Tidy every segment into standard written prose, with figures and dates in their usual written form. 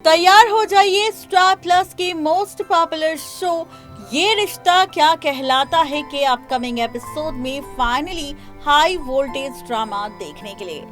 तैयार हो जाइए स्टार प्लस के मोस्ट पॉपुलर शो ये रिश्ता क्या कहलाता है के अपकमिंग एपिसोड में फाइनली हाई वोल्टेज ड्रामा देखने के लिए।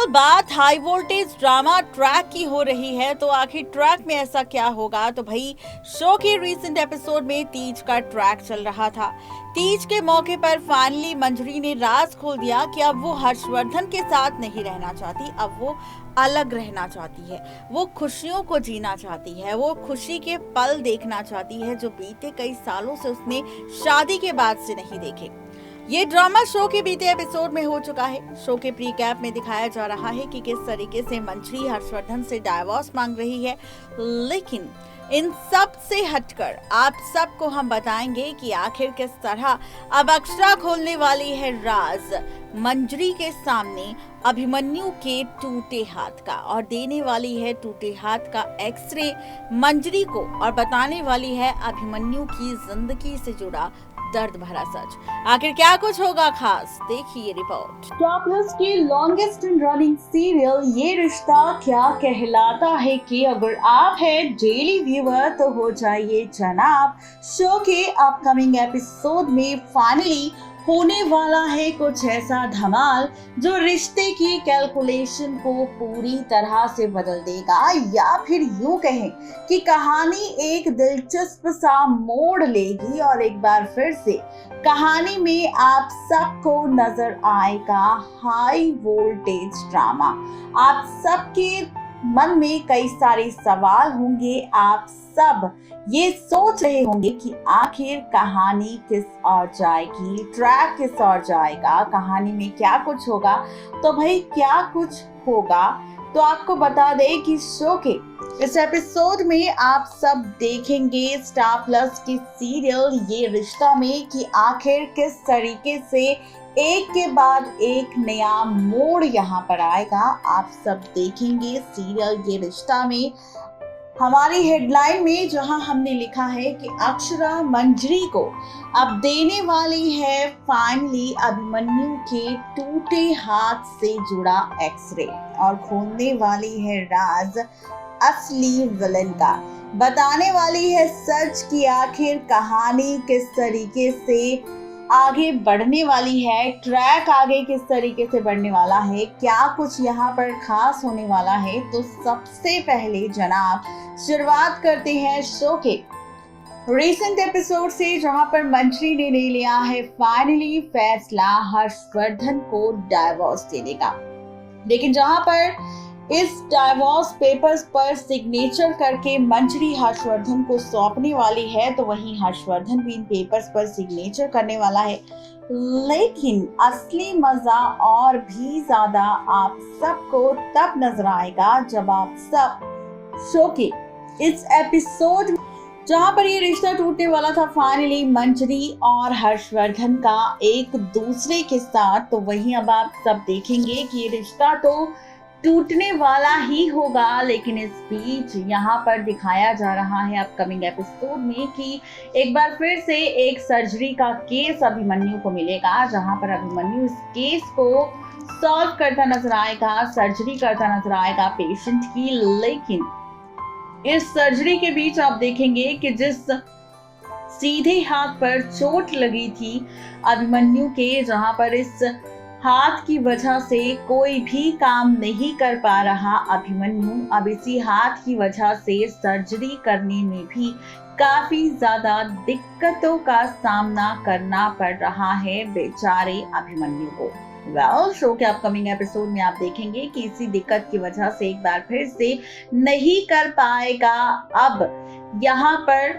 बात हाई वोल्टेज ड्रामा ट्रैक की हो रही है, तो आखिर ट्रैक में ऐसा क्या होगा। तो भाई शो के रीसेंट एपिसोड में तीज का ट्रैक चल रहा था। तीज के मौके पर फाइनली मंजरी ने राज खोल दिया कि अब वो हर्षवर्धन के साथ नहीं रहना चाहती, अब वो अलग रहना चाहती है। वो खुशियों को जीना चाहती है, वो खुशी के पल देखना चाहती है जो बीते कई सालों से उसने शादी के बाद से नहीं देखे। ये ड्रामा शो के बीते एपिसोड में हो चुका है। शो के प्री कैप में दिखाया जा रहा है कि किस तरीके से मंजरी हर्षवर्धन से डाइवोर्स मांग रही है, लेकिन इन सब से हटकर आप सबको हम बताएंगे कि आखिर किस तरह अब अक्षरा खोलने वाली है राज मंजरी के सामने अभिमन्यु के टूटे हाथ का, और देने वाली है टूटे हाथ का एक्सरे मंजरी को, और बताने वाली है अभिमन्यु की जिंदगी से जुड़ा दर्द भरा सच। आखिर क्या कुछ होगा खास, देखिए रिपोर्ट। स्टार प्लस के लॉन्गेस्ट रनिंग सीरियल ये रिश्ता क्या कहलाता है कि अगर आप हैं डेली व्यूअर तो हो जाइए जनाब। शो के अपकमिंग एपिसोड में फाइनली होने वाला है कुछ ऐसा धमाल जो रिश्ते की कैलकुलेशन को पूरी तरह से बदल देगा, या फिर यूं कहें कि कहानी एक दिलचस्प सा मोड़ लेगी और एक बार फिर से कहानी में आप सबको नजर आएगा हाई वोल्टेज ड्रामा। आप सबके मन में कई सारे सवाल होंगे, आप सब ये सोच रहे होंगे कि आखिर कहानी किस ओर जाएगी, ट्रैक किस ओर जाएगा, कहानी में क्या कुछ होगा। तो भाई क्या कुछ होगा तो आपको बता दें कि शो के इस एपिसोड में आप सब देखेंगे स्टार प्लस की सीरियल ये रिश्ता में कि आखिर किस तरीके से एक के बाद एक नया मोड़ यहाँ पर आएगा। आप सब देखेंगे सीरियल ये रिश्ता में। हमारी हेडलाइन में जहां हमने लिखा है कि अक्षरा मंजरी को अब देने वाली है फाइनली अभिमन्यु के टूटे हाथ से जुड़ा एक्सरे, और खोलने वाली है राज असली विलन का, बताने वाली है सच की आखिर कहानी किस तरीके से आगे बढ़ने वाली है, ट्रैक आगे किस तरीके से बढ़ने वाला है, क्या कुछ यहाँ पर खास होने वाला है। तो सबसे पहले जनाब शुरुआत करते हैं शो के रिसेंट एपिसोड से, जहां पर मंजरी ने ले लिया है फाइनली फैसला हर्षवर्धन को डाइवोर्स देने का। लेकिन जहां पर इस डाइवोर्स पेपर्स पर सिग्नेचर करके मंजरी हर्षवर्धन को सौंपने वाली है, तो वहीं हर्षवर्धन भी इन पेपर्स पर सिग्नेचर करने वाला है। लेकिन असली मजा और भी ज्यादा आप सबको तब नजर आएगा जब आप सब शो के इस एपिसोड जहां पर ये रिश्ता टूटने वाला था फाइनली मंजरी और हर्षवर्धन का एक दूसरे के साथ, तो वहीं अब आप सब देखेंगे कि ये रिश्ता तो टूटने वाला ही होगा। लेकिन इस बीच यहाँ पर दिखाया जा रहा है अपकमिंग एपिसोड में कि एक बार फिर से एक सर्जरी का केस अभिमन्यु को मिलेगा, जहाँ पर अभिमन्यु इस केस को सॉल्व करता नजर आएगा, सर्जरी करता नजर आएगा पेशेंट की। लेकिन इस सर्जरी के बीच आप देखेंगे कि जिस सीधे हाथ पर चोट लगी थी अभिमन्यु के, जहाँ पर इस हाथ की वजह से कोई भी काम नहीं कर पा रहा अभिमन्यु, अब इसी हाथ की वजह से सर्जरी करने में भी काफी ज्यादा दिक्कतों का सामना करना पड़ रहा है बेचारे अभिमन्यु को। शो के अपकमिंग एपिसोड में आप देखेंगे कि इसी दिक्कत की वजह से एक बार फिर से नहीं कर पाएगा अब यहाँ पर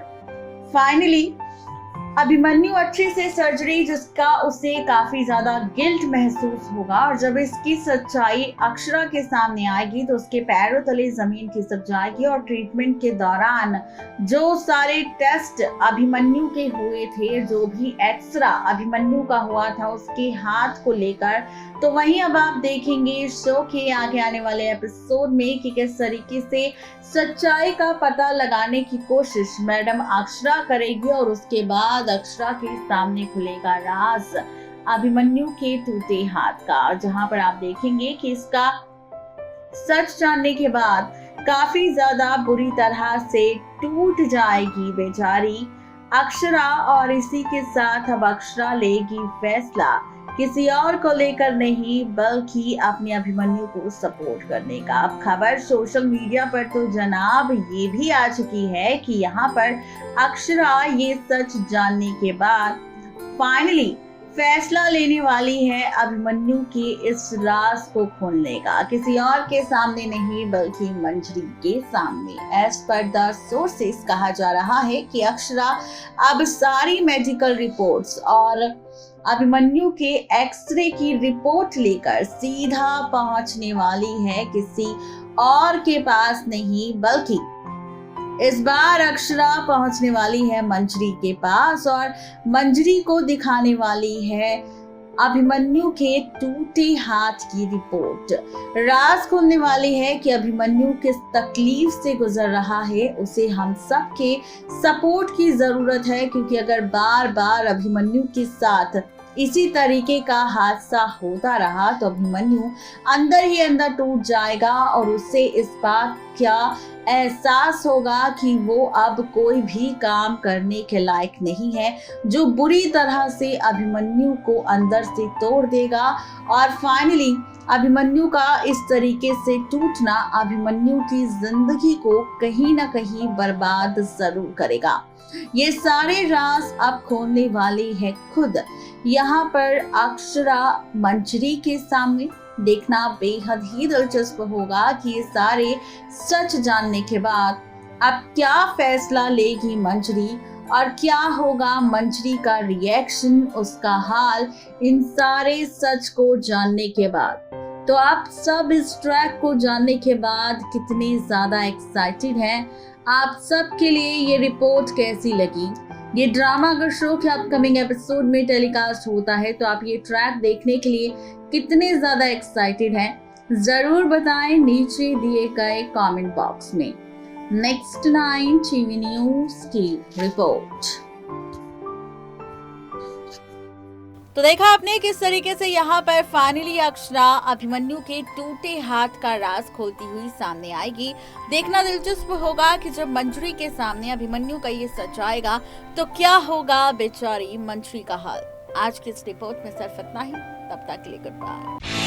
फाइनली अभिमन्यु अच्छे से सर्जरी, जिसका उसे काफी ज्यादा गिल्ट महसूस होगा, और जब इसकी सच्चाई अक्षरा के सामने आएगी तो उसके पैरों तले जमीन खिसक जाएगी। और ट्रीटमेंट के दौरान जो सारे टेस्ट अभिमन्यु के हुए थे, जो भी एक्सरा अभिमन्यु का हुआ था उसके हाथ को लेकर, तो वहीं अब आप देखेंगे शो के आगे आने वाले एपिसोड में कि किस तरीके से सच्चाई का पता लगाने की कोशिश मैडम अक्षरा करेगी, और उसके बाद अक्षरा के सामने खुलेगा राज अभिमन्यु के टूटे हाथ का, जहां पर आप देखेंगे कि इसका सच जानने के बाद काफी ज्यादा बुरी तरह से टूट जाएगी बेचारी अक्षरा। और इसी के साथ अब अक्षरा लेगी फैसला किसी और को लेकर नहीं बल्कि अपने अभिमन्यु को सपोर्ट करने का। अब खबर सोशल मीडिया पर तो जनाब ये भी आ चुकी है कि यहाँ पर अक्षरा ये सच जानने के बाद फाइनली फैसला लेने वाली है अभिमन्यु के इस राज को खोलने का, किसी और के सामने नहीं बल्कि मंजरी के सामने। एज पर द सोर्सेस कहा जा रहा है कि अक्षरा अब सारी मेडिकल रिपोर्ट्स और अभिमन्यु के एक्सरे की रिपोर्ट लेकर सीधा पहुंचने वाली है किसी और के पास नहीं बल्कि इस बार अक्षरा पहुंचने वाली है मंजरी के पास और मंजरी को दिखाने वाली है अभिमन्यु के टूटे हाथ की रिपोर्ट। राज खोलने वाली है कि अभिमन्यु किस तकलीफ से गुजर रहा है, उसे हम सबके सपोर्ट की जरूरत है क्योंकि अगर बार बार अभिमन्यु के साथ इसी तरीके का हादसा होता रहा तो अभिमन्यु अंदर ही अंदर टूट जाएगा और उसे इस बात का एहसास होगा कि वो अब कोई भी काम करने के लायक नहीं है, जो बुरी तरह से अभिमन्यु को अंदर से तोड़ देगा। और फाइनली अभिमन्यु का इस तरीके से टूटना अभिमन्यु की जिंदगी को कहीं ना कहीं बर्बाद जरूर करेगा। ये सारे राज अब खोलने वाली है खुद यहाँ पर अक्षरा मंजरी के सामने। देखना बेहद ही दिलचस्प होगा कि ये सारे सच जानने के बाद अब क्या फैसला लेगी मंजरी और क्या होगा मंजरी का रिएक्शन, उसका हाल इन सारे सच को जानने के बाद। तो आप सब इस ट्रैक को जानने के बाद कितने ज्यादा एक्साइटेड हैं? आप सब के लिए ये रिपोर्ट कैसी लगी? ये ड्रामा अगर शो के अपकमिंग एपिसोड में टेलीकास्ट होता है तो आप ये ट्रैक देखने के लिए कितने ज्यादा एक्साइटेड हैं? जरूर बताएं नीचे दिए गए कमेंट बॉक्स में। नेक्स्ट 9 टीवी न्यूज की रिपोर्ट। तो देखा आपने किस तरीके से यहाँ पर फाइनली अक्षरा अभिमन्यु के टूटे हाथ का राज खोलती हुई सामने आएगी। देखना दिलचस्प होगा कि जब मंजरी के सामने अभिमन्यु का ये सच आएगा तो क्या होगा बेचारी मंजरी का हाल। आज की इस रिपोर्ट में सिर्फ इतना ही, तब तक के लिए गुड बाय।